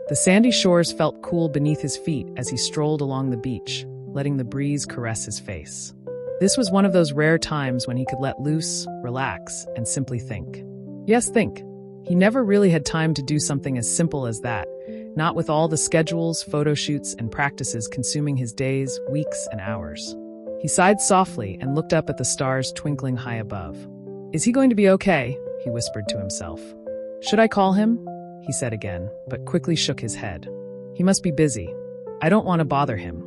The sandy shores felt cool beneath his feet as he strolled along the beach, letting the breeze caress his face. This was one of those rare times when he could let loose, relax, and simply think. Yes, think. He never really had time to do something as simple as that, not with all the schedules, photo shoots, and practices consuming his days, weeks, and hours. He sighed softly and looked up at the stars twinkling high above. Is he going to be okay? He whispered to himself. Should I call him? He said again, but quickly shook his head. He must be busy. I don't want to bother him.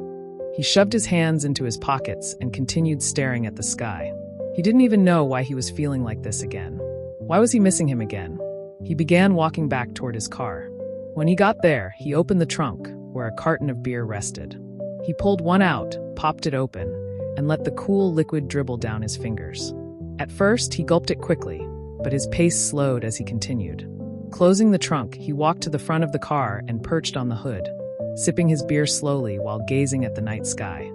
He shoved his hands into his pockets and continued staring at the sky. He didn't even know why he was feeling like this again. Why was he missing him again? He began walking back toward his car. When he got there, he opened the trunk, where a carton of beer rested. He pulled one out, popped it open, and let the cool liquid dribble down his fingers. At first, he gulped it quickly, but his pace slowed as he continued. Closing the trunk, he walked to the front of the car and perched on the hood, sipping his beer slowly while gazing at the night sky.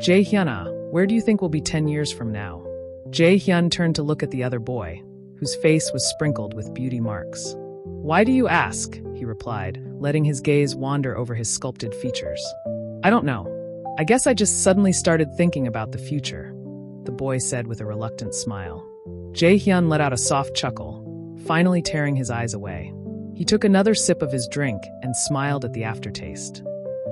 Jae Hyun, where do you think we'll be 10 years from now? Jae Hyun turned to look at the other boy, whose face was sprinkled with beauty marks. Why do you ask? He replied, letting his gaze wander over his sculpted features. I don't know. I guess I just suddenly started thinking about the future, the boy said with a reluctant smile. Jae Hyun let out a soft chuckle, finally tearing his eyes away. He took another sip of his drink and smiled at the aftertaste.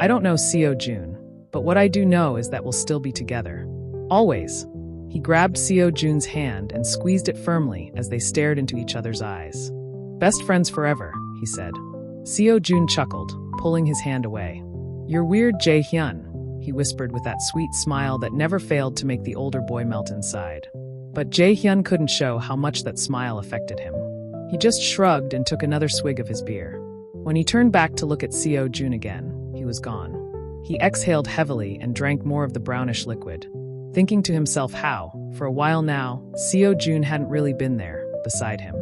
I don't know Seo Jun, but what I do know is that we'll still be together. Always. He grabbed Seo Jun's hand and squeezed it firmly as they stared into each other's eyes. Best friends forever, he said. Seo Jun chuckled, pulling his hand away. You're weird, Jae Hyun, he whispered with that sweet smile that never failed to make the older boy melt inside. But Jae Hyun couldn't show how much that smile affected him. He just shrugged and took another swig of his beer. When he turned back to look at Seo Jun again, he was gone. He exhaled heavily and drank more of the brownish liquid, thinking to himself how, for a while now, Seo Jun hadn't really been there, beside him.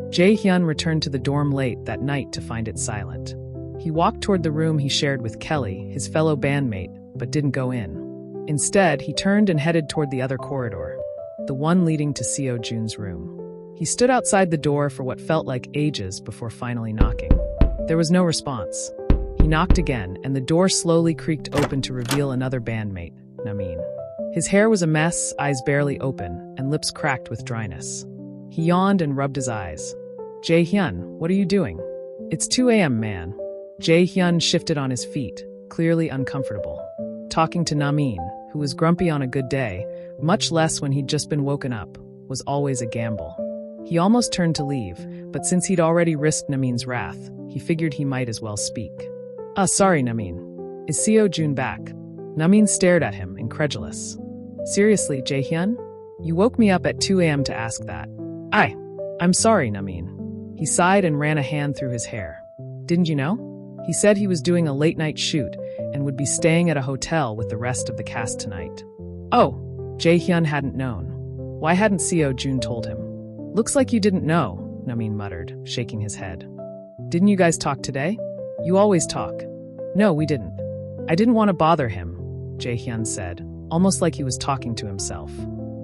Jae Hyun returned to the dorm late that night to find it silent. He walked toward the room he shared with Kelly, his fellow bandmate, but didn't go in. Instead, he turned and headed toward the other corridor, the one leading to Seo Jun's room. He stood outside the door for what felt like ages before finally knocking. There was no response. He knocked again, and the door slowly creaked open to reveal another bandmate, Namin. His hair was a mess, eyes barely open, and lips cracked with dryness. He yawned and rubbed his eyes. Jae Hyun, what are you doing? It's 2 a.m., man. Jae Hyun shifted on his feet, clearly uncomfortable. Talking to Namin, who was grumpy on a good day, much less when he'd just been woken up, was always a gamble. He almost turned to leave, but since he'd already risked Namin's wrath, he figured he might as well speak. Sorry, Namin. Is Seo Jun back? Namin stared at him, incredulous. Seriously, Jae Hyun? You woke me up at 2 a.m. to ask that. I'm sorry, Namin. He sighed and ran a hand through his hair. Didn't you know? He said he was doing a late-night shoot and would be staying at a hotel with the rest of the cast tonight. Oh, Jae Hyun hadn't known. Why hadn't Seo Jun told him? Looks like you didn't know, Namin muttered, shaking his head. Didn't you guys talk today? You always talk. No, we didn't. I didn't want to bother him, Jae Hyun said, almost like he was talking to himself.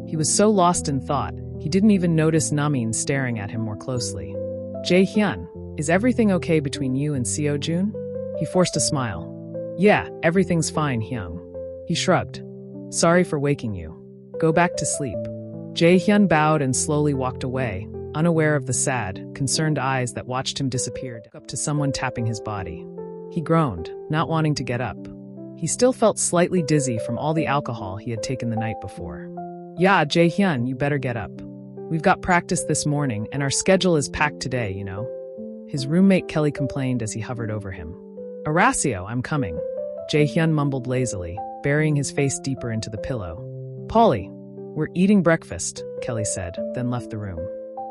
He was so lost in thought, he didn't even notice Namin staring at him more closely. Jae Hyun, is everything okay between you and Seo Jun? He forced a smile. Yeah, everything's fine, Hyun. He shrugged. Sorry for waking you. Go back to sleep. Jae Hyun bowed and slowly walked away, unaware of the sad, concerned eyes that watched him disappear up to someone tapping his body. He groaned, not wanting to get up. He still felt slightly dizzy from all the alcohol he had taken the night before. Yeah, Jae Hyun, you better get up. We've got practice this morning, and our schedule is packed today, you know. His roommate Kelly complained as he hovered over him. Horacio, I'm coming. Jae Hyun mumbled lazily, burying his face deeper into the pillow. Polly, we're eating breakfast, Kelly said, then left the room.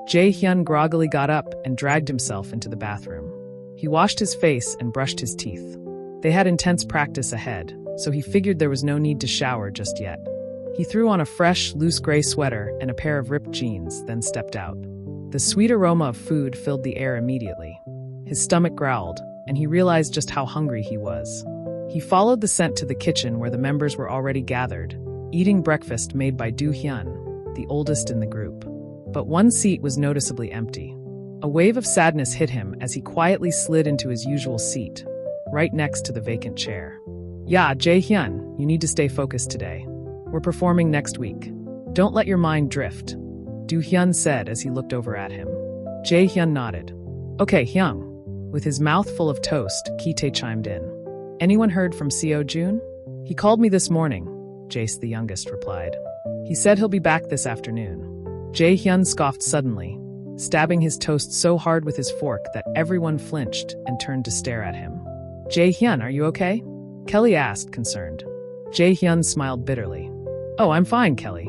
Jae Hyun groggily got up and dragged himself into the bathroom. He washed his face and brushed his teeth. They had intense practice ahead, so he figured there was no need to shower just yet. He threw on a fresh, loose gray sweater and a pair of ripped jeans, then stepped out. The sweet aroma of food filled the air immediately. His stomach growled, and he realized just how hungry he was. He followed the scent to the kitchen where the members were already gathered, eating breakfast made by Do Hyun, the oldest in the group. But one seat was noticeably empty. A wave of sadness hit him as he quietly slid into his usual seat, right next to the vacant chair. Yeah, Jae Hyun, you need to stay focused today. We're performing next week. Don't let your mind drift, Do Hyun said as he looked over at him. Jae Hyun nodded. Okay, Hyun. With his mouth full of toast, Ki-tae chimed in. Anyone heard from Seo Jun? He called me this morning, Jace, the youngest, replied. He said he'll be back this afternoon. Jae Hyun scoffed suddenly, stabbing his toast so hard with his fork that everyone flinched and turned to stare at him. Jae Hyun, are you okay? Kelly asked, concerned. Jae Hyun smiled bitterly. Oh, I'm fine, Kelly.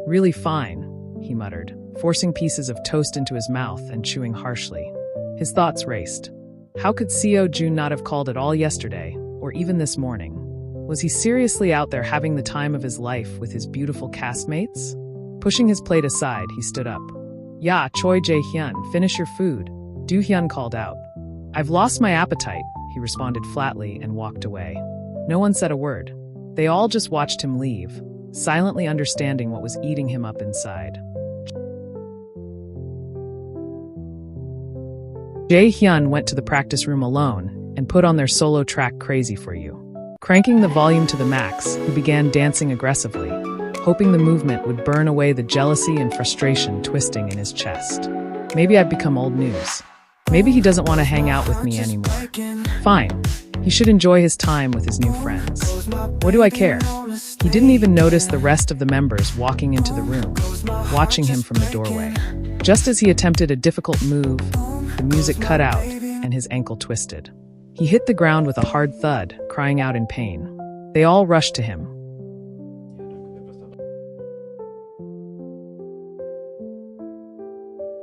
Really fine, he muttered, forcing pieces of toast into his mouth and chewing harshly. His thoughts raced. How could Seo Jun not have called at all yesterday, or even this morning? Was he seriously out there having the time of his life with his beautiful castmates? Pushing his plate aside, he stood up. Yeah, Choi Jae Hyun, finish your food, Do Hyun called out. I've lost my appetite, he responded flatly and walked away. No one said a word. They all just watched him leave, silently understanding what was eating him up inside. Jae Hyun went to the practice room alone and put on their solo track Crazy For You. Cranking the volume to the max, he began dancing aggressively, hoping the movement would burn away the jealousy and frustration twisting in his chest. Maybe I've become old news. Maybe he doesn't want to hang out with me anymore. Fine. He should enjoy his time with his new friends. What do I care? He didn't even notice the rest of the members walking into the room, watching him from the doorway. Just as he attempted a difficult move, the music cut out and his ankle twisted. He hit the ground with a hard thud, crying out in pain. They all rushed to him.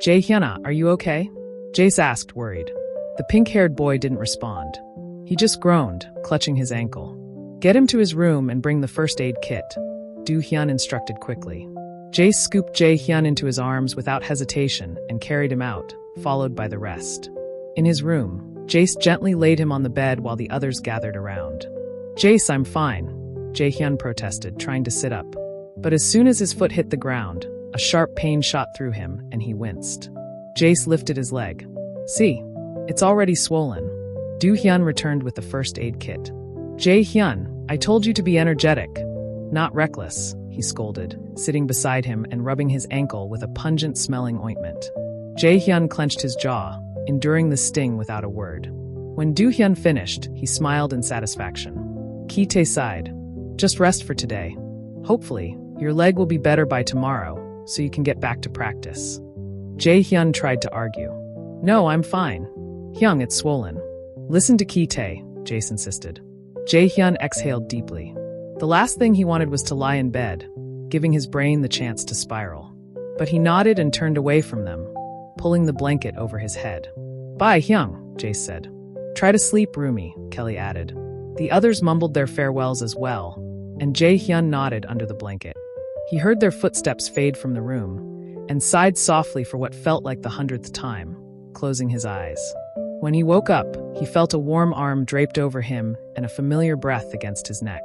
Jae Hyun, are you okay? Jace asked, worried. The pink-haired boy didn't respond. He just groaned, clutching his ankle. Get him to his room and bring the first aid kit, Do Hyun instructed quickly. Jace scooped Jae Hyun into his arms without hesitation and carried him out, followed by the rest. In his room, Jace gently laid him on the bed while the others gathered around. Jace, I'm fine, Jae Hyun protested, trying to sit up. But as soon as his foot hit the ground, a sharp pain shot through him and he winced. Jace lifted his leg. See, it's already swollen. Do Hyun returned with the first aid kit. Jae Hyun, I told you to be energetic, not reckless, he scolded, sitting beside him and rubbing his ankle with a pungent-smelling ointment. Jae Hyun clenched his jaw, enduring the sting without a word. When Do Hyun finished, he smiled in satisfaction. Ki-tae sighed. Just rest for today. Hopefully, your leg will be better by tomorrow, so you can get back to practice. Jae Hyun tried to argue. No, I'm fine. Hyun, it's swollen. Listen to Ki-tae, Jace insisted. Jae Hyun exhaled deeply. The last thing he wanted was to lie in bed, giving his brain the chance to spiral. But he nodded and turned away from them, pulling the blanket over his head. Bye, Hyun, Jace said. Try to sleep, Rumi, Kelly added. The others mumbled their farewells as well, and Jae Hyun nodded under the blanket. He heard their footsteps fade from the room, and sighed softly for what felt like the 100th time, closing his eyes. When he woke up, he felt a warm arm draped over him and a familiar breath against his neck.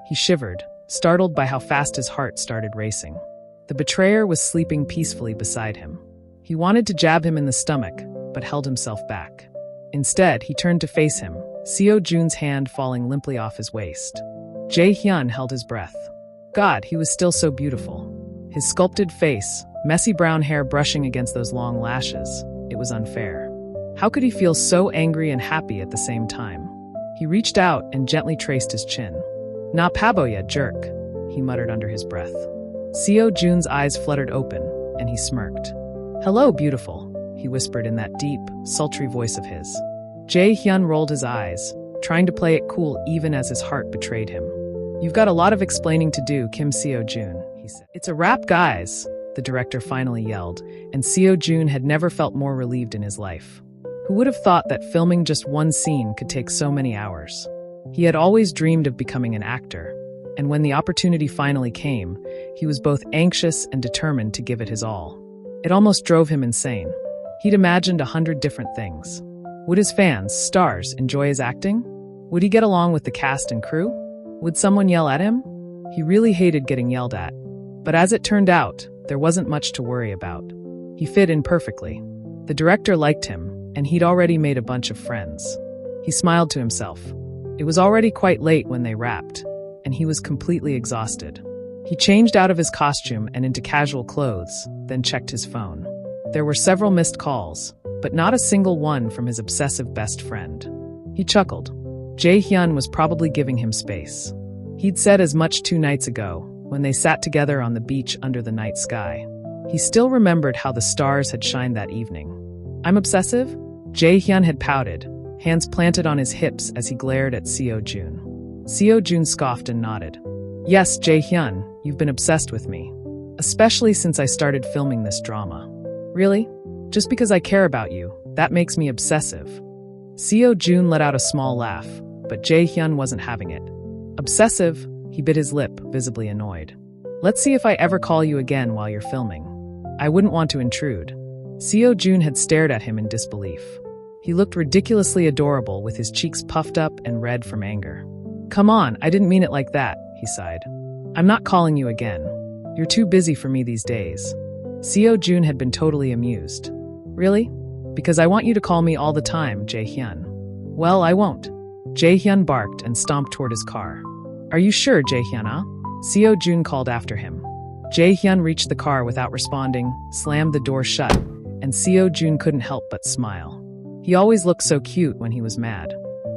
He shivered, startled by how fast his heart started racing. The betrayer was sleeping peacefully beside him. He wanted to jab him in the stomach, but held himself back. Instead, he turned to face him, Seo Jun's hand falling limply off his waist. Jae Hyun held his breath. God, he was still so beautiful. His sculpted face, messy brown hair brushing against those long lashes. It was unfair. How could he feel so angry and happy at the same time? He reached out and gently traced his chin. Na paboya, jerk, he muttered under his breath. Seo Jun's eyes fluttered open, and he smirked. Hello, beautiful, he whispered in that deep, sultry voice of his. Jae Hyun rolled his eyes, trying to play it cool even as his heart betrayed him. You've got a lot of explaining to do, Kim Seo Jun, he said. It's a wrap, guys, the director finally yelled, and Seo Jun had never felt more relieved in his life. Who would have thought that filming just one scene could take so many hours? He had always dreamed of becoming an actor, and when the opportunity finally came, he was both anxious and determined to give it his all. It almost drove him insane. He'd imagined 100 different things. Would his fans, stars, enjoy his acting? Would he get along with the cast and crew? Would someone yell at him? He really hated getting yelled at. But as it turned out, there wasn't much to worry about. He fit in perfectly. The director liked him, and he'd already made a bunch of friends. He smiled to himself. It was already quite late when they wrapped, and he was completely exhausted. He changed out of his costume and into casual clothes, then checked his phone. There were several missed calls, but not a single one from his obsessive best friend. He chuckled. Jae Hyun was probably giving him space. He'd said as much 2 nights ago, when they sat together on the beach under the night sky. He still remembered how the stars had shined that evening. I'm obsessive? Jae Hyun had pouted, hands planted on his hips as he glared at Seo Joon. Seo Joon scoffed and nodded. Yes, Jae Hyun, you've been obsessed with me. Especially since I started filming this drama. Really? Just because I care about you, that makes me obsessive. Seo Joon let out a small laugh, but Jae Hyun wasn't having it. Obsessive? He bit his lip, visibly annoyed. Let's see if I ever call you again while you're filming. I wouldn't want to intrude. Seo Joon had stared at him in disbelief. He looked ridiculously adorable with his cheeks puffed up and red from anger. Come on, I didn't mean it like that, he sighed. I'm not calling you again. You're too busy for me these days. Seo Joon had been totally amused. Really? Because I want you to call me all the time, Jae Hyun. Well, I won't. Jae Hyun barked and stomped toward his car. Are you sure, Jae Hyun? Seo Joon called after him. Jae Hyun reached the car without responding, slammed the door shut, and Seo Joon couldn't help but smile. He always looked so cute when he was mad.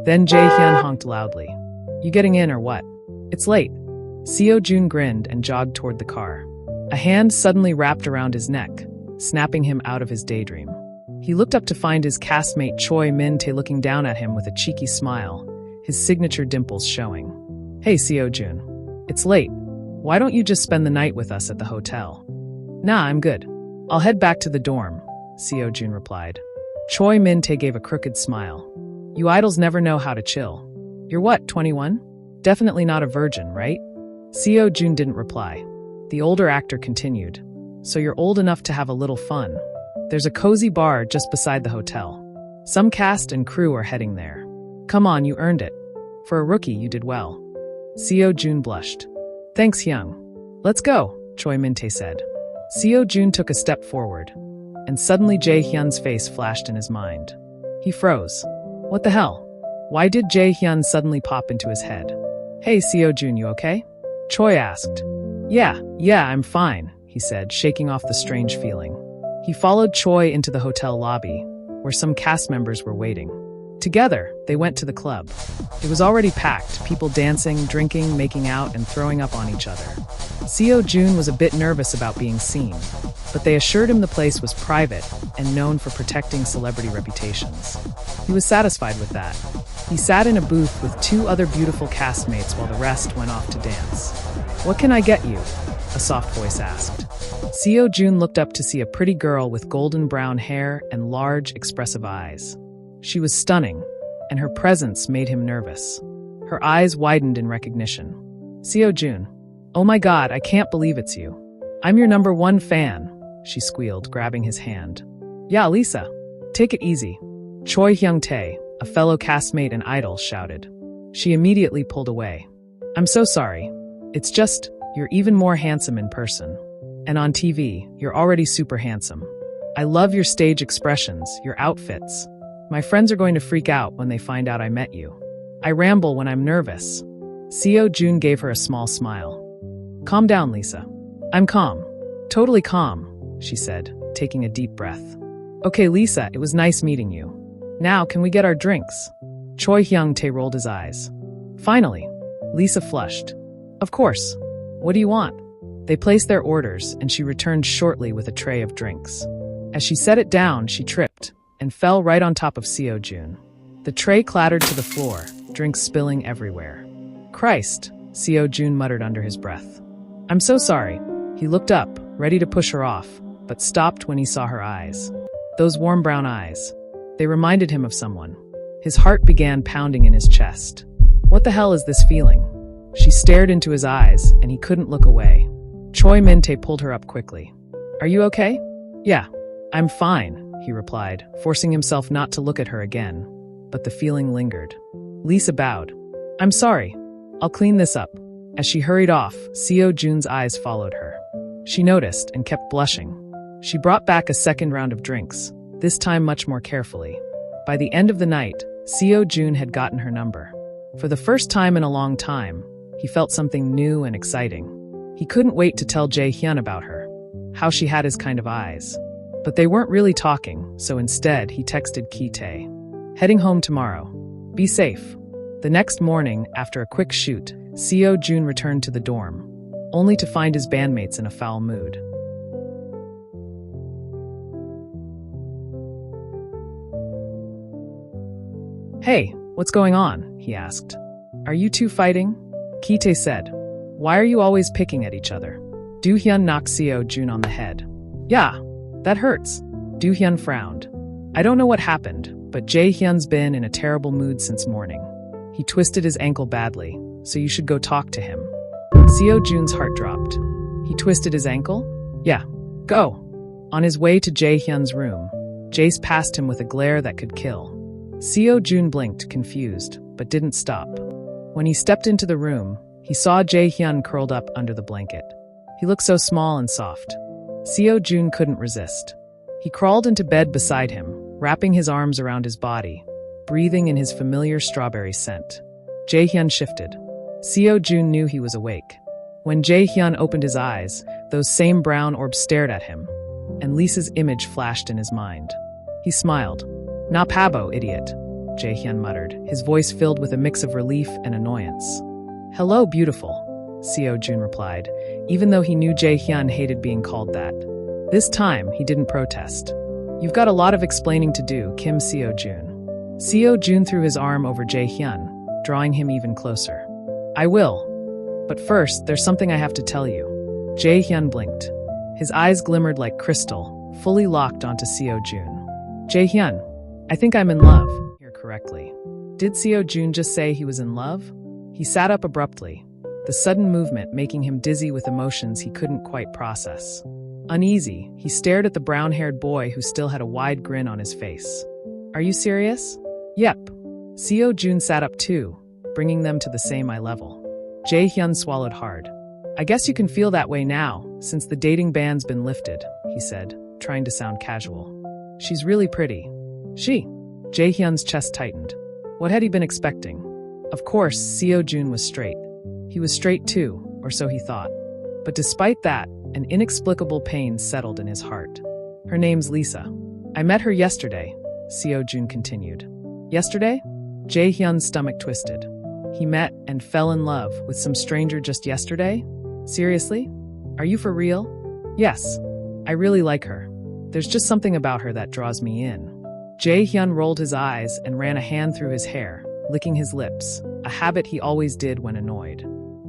Then Jae Hyun honked loudly. You getting in or what? It's late. Seo Joon grinned and jogged toward the car. A hand suddenly wrapped around his neck, snapping him out of his daydream. He looked up to find his castmate Choi Min-tae looking down at him with a cheeky smile, his signature dimples showing. Hey Seo Joon. It's late. Why don't you just spend the night with us at the hotel? Nah, I'm good. I'll head back to the dorm, Seo Joon replied. Choi Min-tae gave a crooked smile. You idols never know how to chill. You're what, 21? Definitely not a virgin, right? Seo Joon didn't reply. The older actor continued. So you're old enough to have a little fun. There's a cozy bar just beside the hotel. Some cast and crew are heading there. Come on, you earned it. For a rookie, you did well. Seo Joon blushed. Thanks, Hyung. Let's go, Choi Min-tae said. Seo Joon took a step forward, and suddenly Jae Hyun's face flashed in his mind. He froze. What the hell? Why did Jae Hyun suddenly pop into his head? Hey, Seo Joon, you okay? Choi asked. Yeah, I'm fine, he said, shaking off the strange feeling. He followed Choi into the hotel lobby, where some cast members were waiting. Together, they went to the club. It was already packed, people dancing, drinking, making out, and throwing up on each other. Seo Joon was a bit nervous about being seen, but they assured him the place was private and known for protecting celebrity reputations. He was satisfied with that. He sat in a booth with 2 other beautiful castmates while the rest went off to dance. What can I get you? A soft voice asked. Seo Joon looked up to see a pretty girl with golden brown hair and large, expressive eyes. She was stunning, and her presence made him nervous. Her eyes widened in recognition. Seo Joon. Oh my god, I can't believe it's you. I'm your #1 fan, she squealed, grabbing his hand. Yeah, Lisa. Take it easy. Choi Hyung-tae, a fellow castmate and idol, shouted. She immediately pulled away. I'm so sorry. It's just, you're even more handsome in person. And on TV, you're already super handsome. I love your stage expressions, your outfits. My friends are going to freak out when they find out I met you. I ramble when I'm nervous. Seo Joon gave her a small smile. Calm down, Lisa. I'm calm. Totally calm, she said, taking a deep breath. Okay, Lisa, it was nice meeting you. Now, can we get our drinks? Choi Hyung-tae rolled his eyes. Finally, Lisa flushed. Of course. What do you want? They placed their orders, and she returned shortly with a tray of drinks. As she set it down, she tripped and fell right on top of Seo Joon. The tray clattered to the floor, drinks spilling everywhere. Christ, Seo Joon muttered under his breath. I'm so sorry. He looked up, ready to push her off, but stopped when he saw her eyes. Those warm brown eyes. They reminded him of someone. His heart began pounding in his chest. What the hell is this feeling? She stared into his eyes, and he couldn't look away. Choi Min-tae pulled her up quickly. Are you okay? Yeah, I'm fine, he replied, forcing himself not to look at her again. But the feeling lingered. Lisa bowed. I'm sorry. I'll clean this up. As she hurried off, Seo Jun's eyes followed her. She noticed and kept blushing. She brought back a second round of drinks, this time much more carefully. By the end of the night, Seo Jun had gotten her number. For the first time in a long time, he felt something new and exciting. He couldn't wait to tell Jae Hyun about her, how she had his kind of eyes. But they weren't really talking, so instead he texted Ki-tae. Heading home tomorrow. Be safe. The next morning, after a quick shoot, Seo Jun returned to the dorm, only to find his bandmates in a foul mood. Hey, what's going on? He asked. Are you two fighting? Ki-tae said. Why are you always picking at each other? Do-hyun knocked Seo Jun on the head. Yeah, that hurts. Do-hyun frowned. I don't know what happened, but Jae Hyun's been in a terrible mood since morning. He twisted his ankle badly, so you should go talk to him. Seo Jun's heart dropped. He twisted his ankle? Yeah, go. On his way to Jae Hyun's room, Jace passed him with a glare that could kill. Seo Jun blinked, confused, but didn't stop. When he stepped into the room, he saw Jae Hyun curled up under the blanket. He looked so small and soft. Seo Jun couldn't resist. He crawled into bed beside him, wrapping his arms around his body, breathing in his familiar strawberry scent. Jae Hyun shifted. Seo Jun knew he was awake. When Jae Hyun opened his eyes, those same brown orbs stared at him, and Lisa's image flashed in his mind. He smiled. "Na pabo, idiot," Jae Hyun muttered, his voice filled with a mix of relief and annoyance. "Hello, beautiful," Seo Jun replied, even though he knew Jae Hyun hated being called that. This time, he didn't protest. "You've got a lot of explaining to do, Kim Seo Jun." Seo Jun threw his arm over Jae Hyun, drawing him even closer. "I will. But first, there's something I have to tell you." Jae Hyun blinked. His eyes glimmered like crystal, fully locked onto Seo Jun. "Jae Hyun, I think I'm in love." Hear correctly. Did Seo Jun just say he was in love? He sat up abruptly, the sudden movement making him dizzy with emotions he couldn't quite process. Uneasy, he stared at the brown-haired boy who still had a wide grin on his face. "Are you serious?" "Yep." Seo Jun sat up too, bringing them to the same eye level. Jae Hyun swallowed hard. "I guess you can feel that way now, since the dating ban's been lifted," he said, trying to sound casual. "She's really pretty." "She?" Jae Hyun's chest tightened. What had he been expecting? Of course, Seo Jun was straight. He was straight too, or so he thought. But despite that, an inexplicable pain settled in his heart. "Her name's Lisa. I met her yesterday," Seo Jun continued. "Yesterday?" Jae Hyun's stomach twisted. He met and fell in love with some stranger just yesterday? Seriously? Are you for real? Yes. I really like her. There's just something about her that draws me in. Jae Hyun rolled his eyes and ran a hand through his hair, licking his lips, a habit he always did when annoyed.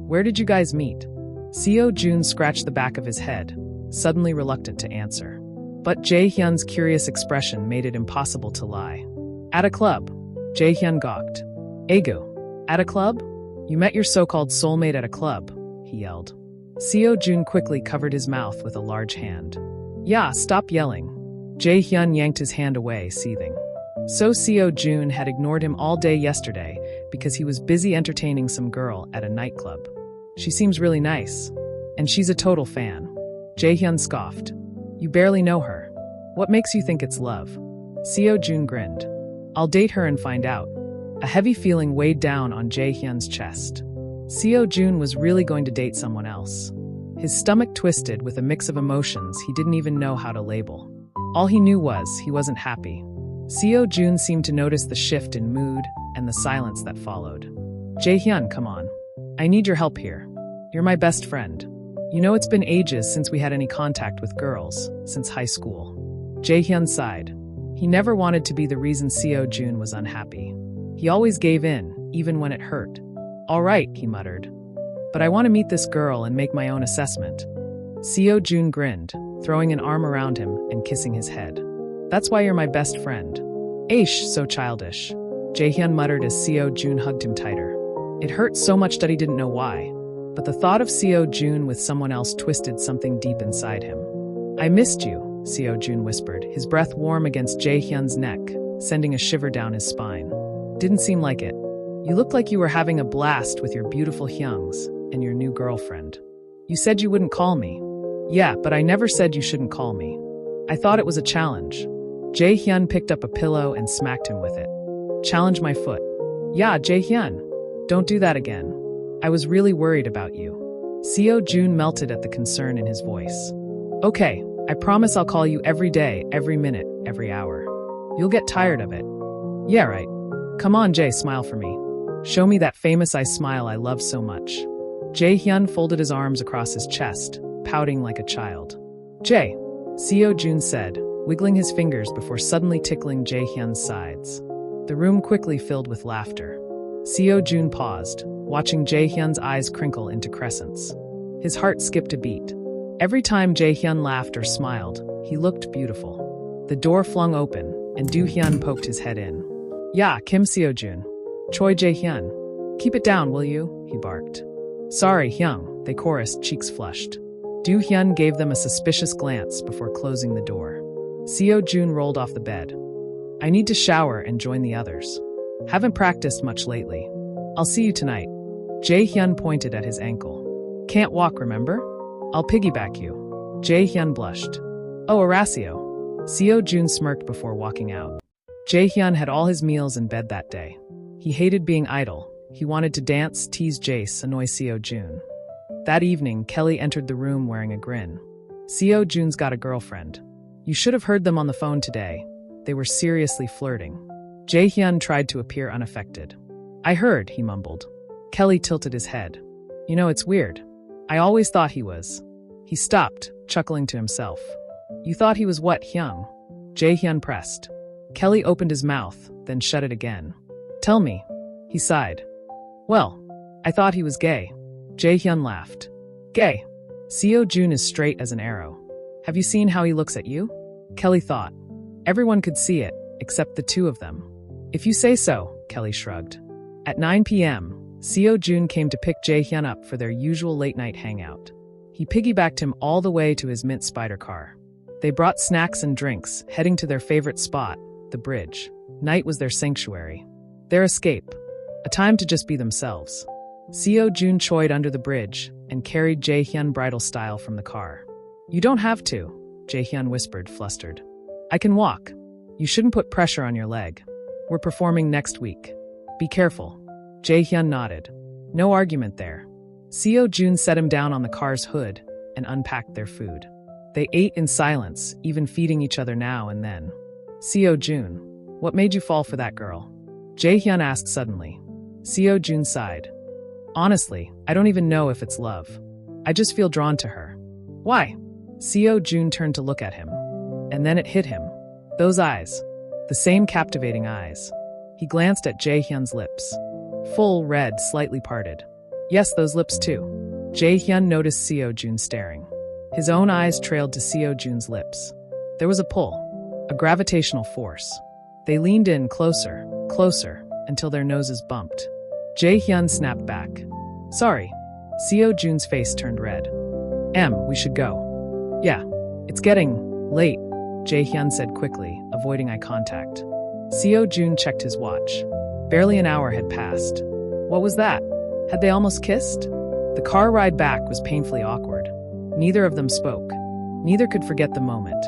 "Where did you guys meet?" Seo Jun scratched the back of his head, suddenly reluctant to answer. But Jae Hyun's curious expression made it impossible to lie. "At a club." Jae Hyun gawked. "Egu. At a club? You met your so-called soulmate at a club," he yelled. Seo Jun quickly covered his mouth with a large hand. "Yeah, stop yelling." Jae Hyun yanked his hand away, seething. So Seo Jun had ignored him all day yesterday because he was busy entertaining some girl at a nightclub. "She seems really nice. And she's a total fan." Jae Hyun scoffed. "You barely know her. What makes you think it's love?" Seo Jun grinned. "I'll date her and find out." A heavy feeling weighed down on Jae Hyun's chest. Seo Jun was really going to date someone else. His stomach twisted with a mix of emotions he didn't even know how to label. All he knew was he wasn't happy. Seo Jun seemed to notice the shift in mood and the silence that followed. "Jae Hyun, come on. I need your help here. You're my best friend. You know it's been ages since we had any contact with girls, since high school." Jae Hyun sighed. He never wanted to be the reason Seo Jun was unhappy. He always gave in, even when it hurt. "All right," he muttered. "But I want to meet this girl and make my own assessment." Seo Jun grinned, throwing an arm around him and kissing his head. "That's why you're my best friend." "Aish, so childish," Jae Hyun muttered as Seo Jun hugged him tighter. It hurt so much that he didn't know why, but the thought of Seo Jun with someone else twisted something deep inside him. "I missed you," Seo Jun whispered, his breath warm against Jae Hyun's neck, sending a shiver down his spine. "Didn't seem like it." You looked like you were having a blast with your beautiful Hyungs and your new girlfriend. You said you wouldn't call me. Yeah, but I never said you shouldn't call me. I thought it was a challenge. Jae Hyun picked up a pillow and smacked him with it. Challenge my foot. Yeah, Jae Hyun. Don't do that again. I was really worried about you. Seo Jun melted at the concern in his voice. Okay, I promise I'll call you every day, every minute, every hour. You'll get tired of it. Yeah, right. Come on, Jae, smile for me. Show me that famous I smile I love so much. Jae Hyun folded his arms across his chest, pouting like a child. Jae, Seo Jun said, wiggling his fingers before suddenly tickling Jae Hyun's sides. The room quickly filled with laughter. Seo Jun paused, watching Jae Hyun's eyes crinkle into crescents. His heart skipped a beat. Every time Jae Hyun laughed or smiled, he looked beautiful. The door flung open, and Do Hyun poked his head in. Yeah, Kim Seo Jun. Choi Jae Hyun. Keep it down, will you? He barked. Sorry, Hyung, they chorused, cheeks flushed. Do Hyun gave them a suspicious glance before closing the door. Seo Jun rolled off the bed. I need to shower and join the others. Haven't practiced much lately. I'll see you tonight. Jae Hyun pointed at his ankle. Can't walk, remember? I'll piggyback you. Jae Hyun blushed. Oh, Horacio. Seo Jun smirked before walking out. Jae Hyun had all his meals in bed that day. He hated being idle. He wanted to dance, tease Jace, annoy Seo Jun. That evening, Kelly entered the room wearing a grin. Seo Jun's got a girlfriend. You should have heard them on the phone today. They were seriously flirting. Jae Hyun tried to appear unaffected. I heard, he mumbled. Kelly tilted his head. You know, it's weird. I always thought he was. He stopped, chuckling to himself. You thought he was what, Hyun? Jae Hyun pressed. Kelly opened his mouth, then shut it again. Tell me. He sighed. Well, I thought he was gay. Jae Hyun laughed. Gay. Seo Jun is straight as an arrow. Have you seen how he looks at you? Kelly thought. Everyone could see it, except the two of them. If you say so, Kelly shrugged. At 9 p.m., Seo Jun came to pick Jae Hyun up for their usual late-night hangout. He piggybacked him all the way to his mint spider car. They brought snacks and drinks, heading to their favorite spot, the bridge. Night was their sanctuary. Their escape. A time to just be themselves. Seo Jun choyed under the bridge and carried Jae Hyun bridal style from the car. You don't have to, Jae Hyun whispered, flustered. I can walk. You shouldn't put pressure on your leg. We're performing next week. Be careful. Jae Hyun nodded. No argument there. Seo Jun set him down on the car's hood and unpacked their food. They ate in silence, even feeding each other now and then. Seo Jun, what made you fall for that girl? Jae Hyun asked suddenly. Seo Jun sighed. Honestly, I don't even know if it's love. I just feel drawn to her. Why? Seo Jun turned to look at him. And then it hit him. Those eyes. The same captivating eyes. He glanced at Jae Hyun's lips. Full, red, slightly parted. Yes, those lips too. Jae Hyun noticed Seo Jun staring. His own eyes trailed to Seo Jun's lips. There was a pull. A gravitational force. They leaned in closer, closer, until their noses bumped. Jae Hyun snapped back. Sorry. Seo Jun's face turned red. We should go. Yeah. It's getting late, Jae Hyun said quickly, avoiding eye contact. Seo Jun checked his watch. Barely an hour had passed. What was that? Had they almost kissed? The car ride back was painfully awkward. Neither of them spoke. Neither could forget the moment.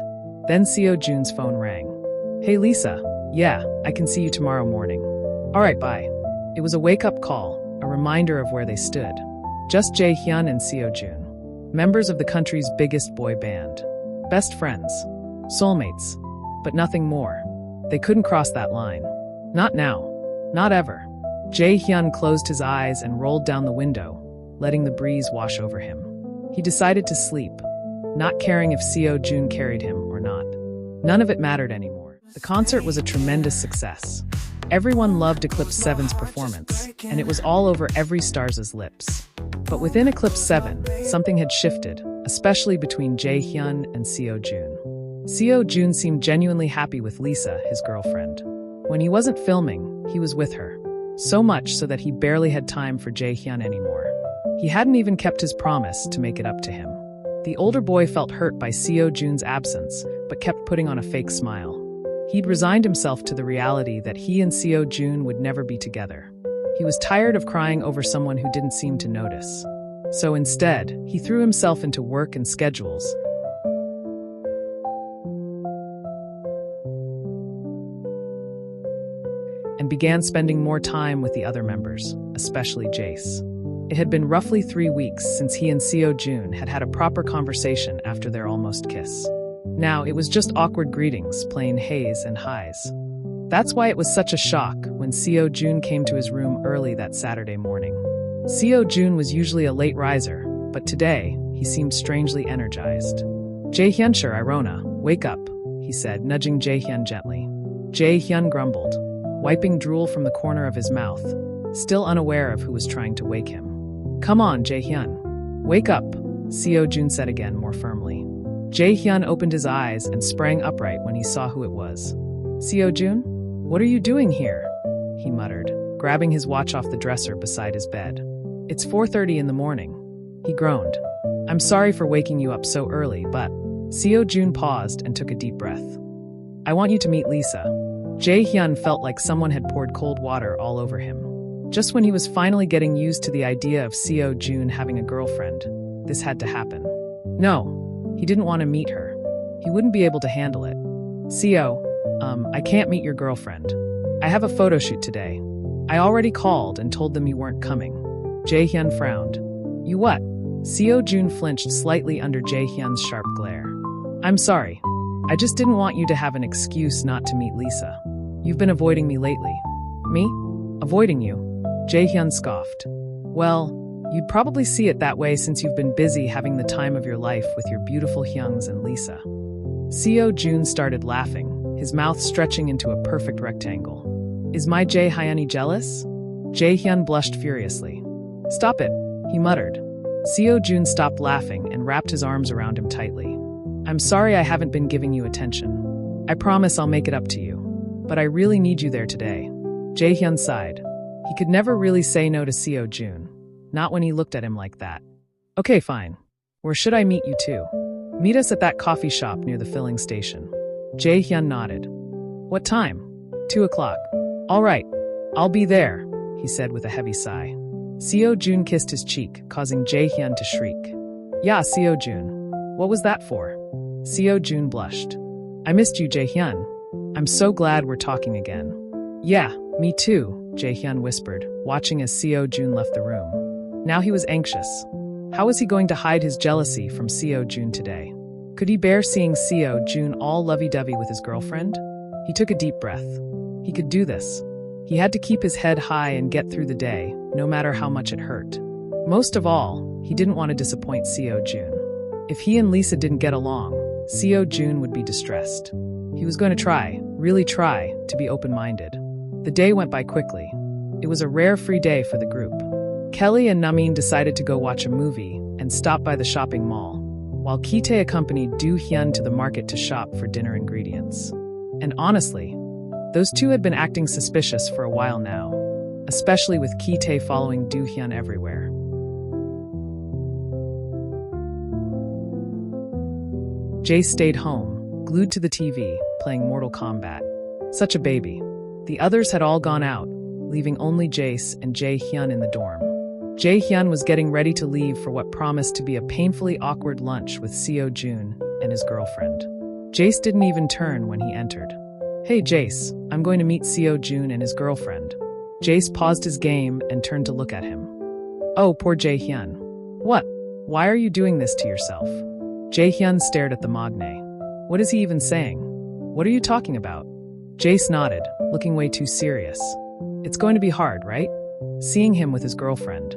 Then Seo Jun's phone rang. Hey Lisa. Yeah, I can see you tomorrow morning. All right, bye. It was a wake-up call, a reminder of where they stood. Just Jae Hyun and Seo Jun. Members of the country's biggest boy band. Best friends. Soulmates. But nothing more. They couldn't cross that line. Not now. Not ever. Jae Hyun closed his eyes and rolled down the window, letting the breeze wash over him. He decided to sleep, not caring if Seo Jun carried him or not. None of it mattered anymore. The concert was a tremendous success. Everyone loved Eclipse 7's performance, and it was all over every star's lips. But within Eclipse 7, something had shifted, especially between Jae Hyun and Seo Jun. Seo Jun seemed genuinely happy with Lisa, his girlfriend. When he wasn't filming, he was with her. So much so that he barely had time for Jae Hyun anymore. He hadn't even kept his promise to make it up to him. The older boy felt hurt by Seo Jun's absence, but kept putting on a fake smile. He'd resigned himself to the reality that he and Seo Jun would never be together. He was tired of crying over someone who didn't seem to notice. So instead, he threw himself into work and schedules, and began spending more time with the other members, especially Jace. It had been roughly 3 weeks since he and Seo Jun had had a proper conversation after their almost kiss. Now, it was just awkward greetings, plain heys and highs. That's why it was such a shock when Seo Jun came to his room early that Saturday morning. Seo Jun was usually a late riser, but today, he seemed strangely energized. Jae Hyun, sure, Irona, wake up, he said, nudging Jae Hyun gently. Jae Hyun grumbled, wiping drool from the corner of his mouth, still unaware of who was trying to wake him. Come on, Jae Hyun. Wake up, Seo Jun said again more firmly. Jae Hyun opened his eyes and sprang upright when he saw who it was. Seo Jun? What are you doing here? He muttered, grabbing his watch off the dresser beside his bed. It's 4:30 in the morning. He groaned. I'm sorry for waking you up so early, but... Seo Jun paused and took a deep breath. I want you to meet Lisa. Jae Hyun felt like someone had poured cold water all over him. Just when he was finally getting used to the idea of Seo Jun having a girlfriend, this had to happen. No, he didn't want to meet her. He wouldn't be able to handle it. Seo, I can't meet your girlfriend. I have a photo shoot today. I already called and told them you weren't coming. Jae Hyun frowned. You what? Seo Jun flinched slightly under Jae Hyun's sharp glare. I'm sorry. I just didn't want you to have an excuse not to meet Lisa. You've been avoiding me lately. Me? Avoiding you? Jae Hyun scoffed. Well, you'd probably see it that way since you've been busy having the time of your life with your beautiful Hyungs and Lisa. Seo Jun started laughing, his mouth stretching into a perfect rectangle. Is my Jae Hyun jealous? Jae Hyun blushed furiously. Stop it, he muttered. Seo Jun stopped laughing and wrapped his arms around him tightly. I'm sorry I haven't been giving you attention. I promise I'll make it up to you. But I really need you there today. Jae Hyun sighed. He could never really say no to Seo Jun. Not when he looked at him like that. Okay, fine. Where should I meet you to? Meet us at that coffee shop near the filling station. Jae Hyun nodded. What time? 2 o'clock. All right. I'll be there, he said with a heavy sigh. Seo Jun kissed his cheek, causing Jae Hyun to shriek. Yeah, Seo Jun. What was that for? Seo Jun blushed. I missed you, Jae Hyun. I'm so glad we're talking again. Yeah, me too, Jae Hyun whispered, watching as Seo Jun left the room. Now he was anxious. How was he going to hide his jealousy from Seo Jun today? Could he bear seeing Seo Jun all lovey-dovey with his girlfriend? He took a deep breath. He could do this. He had to keep his head high and get through the day, no matter how much it hurt. Most of all, he didn't want to disappoint Seo Jun. If he and Lisa didn't get along, Seo Jun would be distressed. He was going to try, really try, to be open-minded. The day went by quickly. It was a rare free day for the group. Kelly and Namin decided to go watch a movie and stop by the shopping mall, while Kitae accompanied Do Hyun to the market to shop for dinner ingredients. And honestly, those two had been acting suspicious for a while now, especially with Kitae following Do Hyun everywhere. Jace stayed home, glued to the TV, playing Mortal Kombat. Such a baby. The others had all gone out, leaving only Jace and Jae Hyun in the dorm. Jae Hyun was getting ready to leave for what promised to be a painfully awkward lunch with Seo Jun and his girlfriend. Jace didn't even turn when he entered. Hey Jace, I'm going to meet Seo Jun and his girlfriend. Jace paused his game and turned to look at him. Oh, poor Jae Hyun. What? Why are you doing this to yourself? Jae Hyun stared at the magne. What is he even saying? What are you talking about? Jace nodded, looking way too serious. It's going to be hard, right? Seeing him with his girlfriend.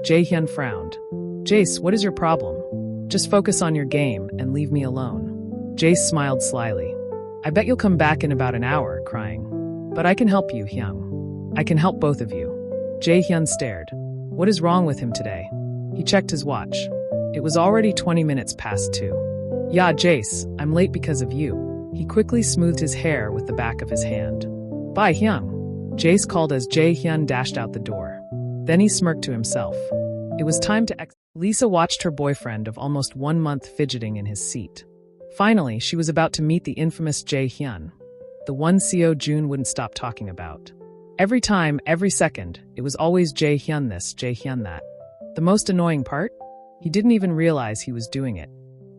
Jae Hyun frowned. Jace, what is your problem? Just focus on your game and leave me alone. Jace smiled slyly. I bet you'll come back in about an hour, crying. But I can help you, Hyung. I can help both of you. Jae Hyun stared. What is wrong with him today? He checked his watch. It was already 20 minutes past 2. Yeah, Jace, I'm late because of you. He quickly smoothed his hair with the back of his hand. Bye, Hyung. Jace called as Jae Hyun dashed out the door. Then he smirked to himself. It was time to exit. Lisa watched her boyfriend of almost 1 month fidgeting in his seat. Finally, she was about to meet the infamous Jae Hyun, the one Seo Jun wouldn't stop talking about. Every time, every second, it was always Jae Hyun this, Jae Hyun that. The most annoying part? He didn't even realize he was doing it.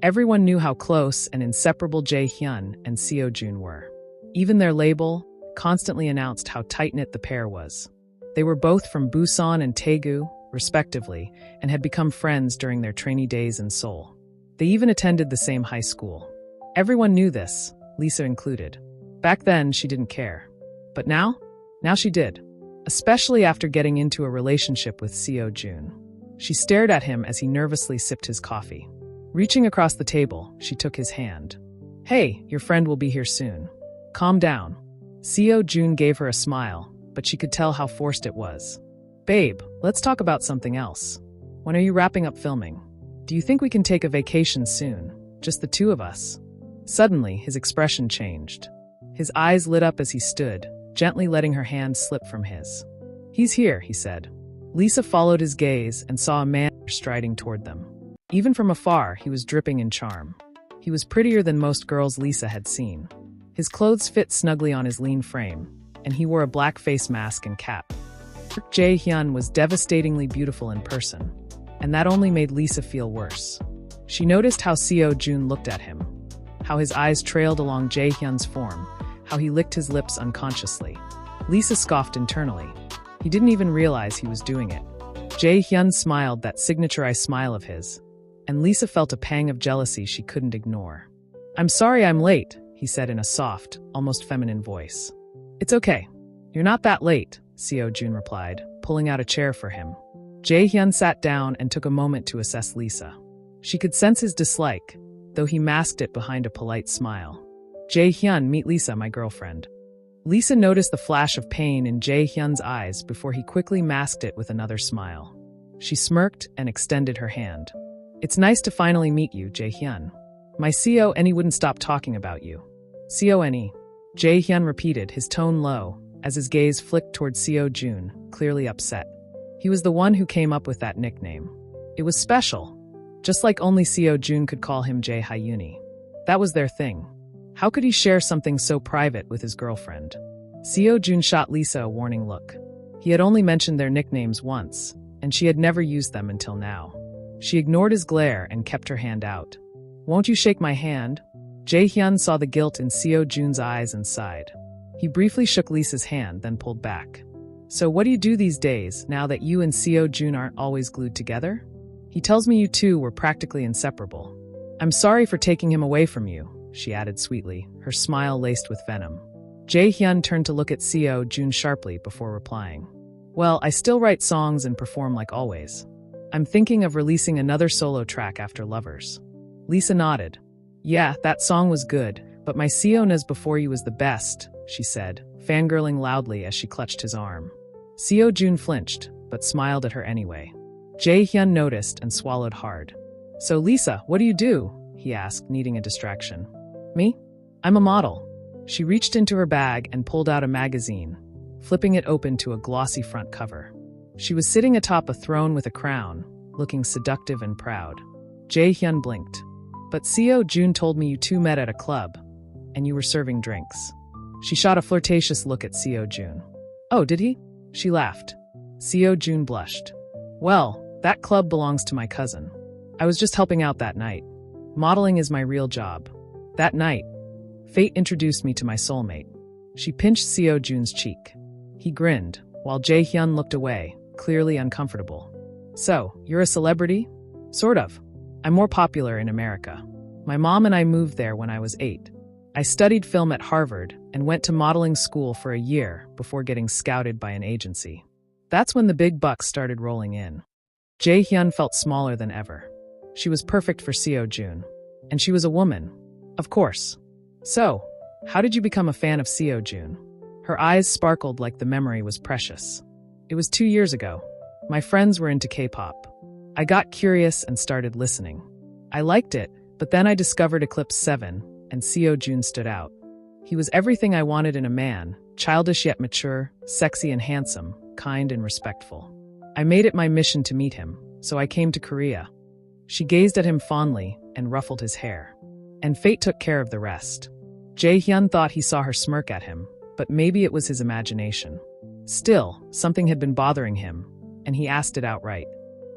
Everyone knew how close and inseparable Jae Hyun and Seo Jun were. Even their label constantly announced how tight-knit the pair was. They were both from Busan and Daegu, respectively, and had become friends during their trainee days in Seoul. They even attended the same high school. Everyone knew this, Lisa included. Back then, she didn't care. But now? Now she did. Especially after getting into a relationship with Seo Jun. She stared at him as he nervously sipped his coffee. Reaching across the table, she took his hand. "Hey, your friend will be here soon. Calm down." Seo Jun gave her a smile, but she could tell how forced it was. "Babe, let's talk about something else. When are you wrapping up filming? Do you think we can take a vacation soon? Just the two of us?" Suddenly, his expression changed. His eyes lit up as he stood, gently letting her hand slip from his. "He's here," he said. Lisa followed his gaze and saw a man striding toward them. Even from afar, he was dripping in charm. He was prettier than most girls Lisa had seen. His clothes fit snugly on his lean frame, and he wore a black face mask and cap. Jae Hyun was devastatingly beautiful in person, and that only made Lisa feel worse. She noticed how Seo Jun looked at him, how his eyes trailed along Jae Hyun's form, how he licked his lips unconsciously. Lisa scoffed internally. He didn't even realize he was doing it. Jae Hyun smiled that signature eye smile of his, and Lisa felt a pang of jealousy she couldn't ignore. "I'm sorry I'm late," he said in a soft, almost feminine voice. "It's okay. You're not that late," Seo Jun replied, pulling out a chair for him. Jae Hyun sat down and took a moment to assess Lisa. She could sense his dislike, though he masked it behind a polite smile. "Jae Hyun, meet Lisa, my girlfriend." Lisa noticed the flash of pain in Jae Hyun's eyes before he quickly masked it with another smile. She smirked and extended her hand. "It's nice to finally meet you, Jae Hyun. My Seo Any wouldn't stop talking about you." "Seo Any," Jae Hyun repeated, his tone low, as his gaze flicked toward Seo Jun, clearly upset. He was the one who came up with that nickname. It was special, just like only Seo Jun could call him Jae Hyun. That was their thing. How could he share something so private with his girlfriend? Seo Jun shot Lisa a warning look. He had only mentioned their nicknames once, and she had never used them until now. She ignored his glare and kept her hand out. "Won't you shake my hand?" Jae Hyun saw the guilt in Seo Jun's eyes and sighed. He briefly shook Lisa's hand, then pulled back. "So what do you do these days, now that you and Seo Jun aren't always glued together? He tells me you two were practically inseparable." "I'm sorry for taking him away from you," she added sweetly, her smile laced with venom. Jae Hyun turned to look at Seo Jun sharply before replying. "Well, I still write songs and perform like always. I'm thinking of releasing another solo track after Lovers." Lisa nodded. "Yeah, that song was good, but my Siona's Before You was the best," she said, fangirling loudly as she clutched his arm. Seo Jun flinched, but smiled at her anyway. Jae Hyun noticed and swallowed hard. "So Lisa, what do you do?" he asked, needing a distraction. "Me? I'm a model." She reached into her bag and pulled out a magazine, flipping it open to a glossy front cover. She was sitting atop a throne with a crown, looking seductive and proud. Jae Hyun blinked. "But Seo Jun told me you two met at a club, and you were serving drinks." She shot a flirtatious look at Seo Jun. "Oh, did he?" She laughed. Seo Jun blushed. "Well, that club belongs to my cousin. I was just helping out that night. Modeling is my real job." That night, fate introduced me to my soulmate. She pinched Seo Jun's cheek. He grinned, while Jae Hyun looked away, clearly uncomfortable. "So, you're a celebrity?" "Sort of. I'm more popular in America. My mom and I moved there when I was 8. I studied film at Harvard and went to modeling school for a year before getting scouted by an agency. That's when the big bucks started rolling in." Jae Hyun felt smaller than ever. She was perfect for Seo Jun. And she was a woman. Of course. "So, how did you become a fan of Seo Jun?" Her eyes sparkled like the memory was precious. "It was 2 years ago. My friends were into K-pop. I got curious and started listening. I liked it, but then I discovered Eclipse 7, and Seo Jun stood out. He was everything I wanted in a man, childish yet mature, sexy and handsome, kind and respectful. I made it my mission to meet him, so I came to Korea." She gazed at him fondly and ruffled his hair. "And fate took care of the rest." Jae Hyun thought he saw her smirk at him, but maybe it was his imagination. Still, something had been bothering him, and he asked it outright.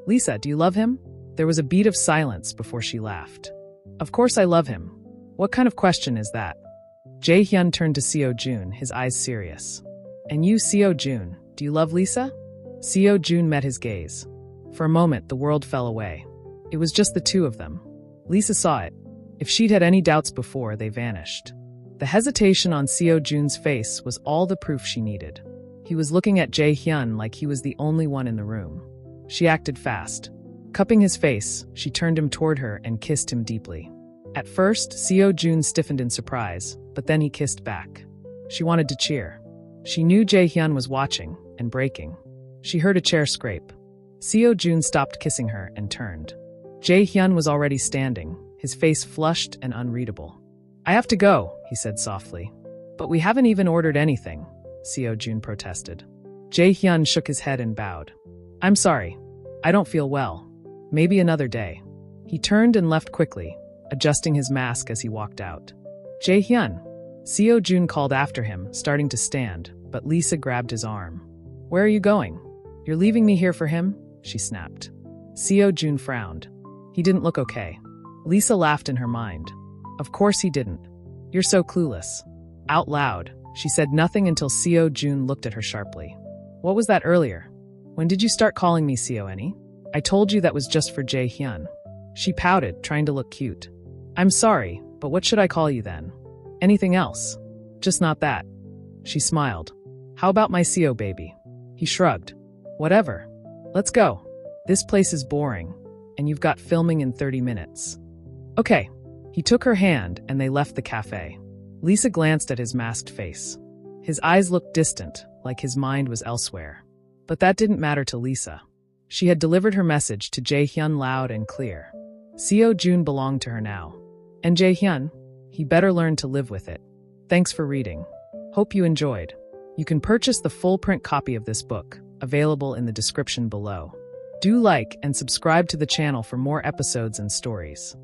Lisa, do you love him? There was a beat of silence before she laughed. Of course I love him. What kind of question is that? Jae Hyun turned to Seo Jun, his eyes serious. And you, Seo Jun, do you love Lisa? Seo Jun met his gaze. For a moment, the world fell away. It was just the two of them. Lisa saw it. If she'd had any doubts before, they vanished. The hesitation on Seo Jun's face was all the proof she needed. He was looking at Jae Hyun like he was the only one in the room. She acted fast. Cupping his face, she turned him toward her and kissed him deeply. At first, Seo Jun stiffened in surprise, but then he kissed back. She wanted to cheer. She knew Jae Hyun was watching and breaking. She heard a chair scrape. Seo Jun stopped kissing her and turned. Jae Hyun was already standing, his face flushed and unreadable. I have to go, he said softly. But we haven't even ordered anything, Seo Jun protested. Jae Hyun shook his head and bowed. I'm sorry. I don't feel well. Maybe another day. He turned and left quickly, adjusting his mask as he walked out. Jae Hyun. Seo Jun called after him, starting to stand, but Lisa grabbed his arm. Where are you going? You're leaving me here for him? She snapped. Seo Jun frowned. He didn't look okay. Lisa laughed in her mind. Of course he didn't. You're so clueless. Out loud, she said nothing until Seo Jun looked at her sharply. What was that earlier? When did you start calling me Seo Any? I told you that was just for Jae Hyun. She pouted, trying to look cute. I'm sorry, but what should I call you then? Anything else? Just not that. She smiled. How about my Seo baby? He shrugged. Whatever. Let's go. This place is boring, and you've got filming in 30 minutes. Okay. He took her hand, and they left the cafe. Lisa glanced at his masked face. His eyes looked distant, like his mind was elsewhere. But that didn't matter to Lisa. She had delivered her message to Jae Hyun loud and clear. Seo Jun belonged to her now. And Jae Hyun? He better learn to live with it. Thanks for reading. Hope you enjoyed. You can purchase the full print copy of this book, available in the description below. Do like and subscribe to the channel for more episodes and stories.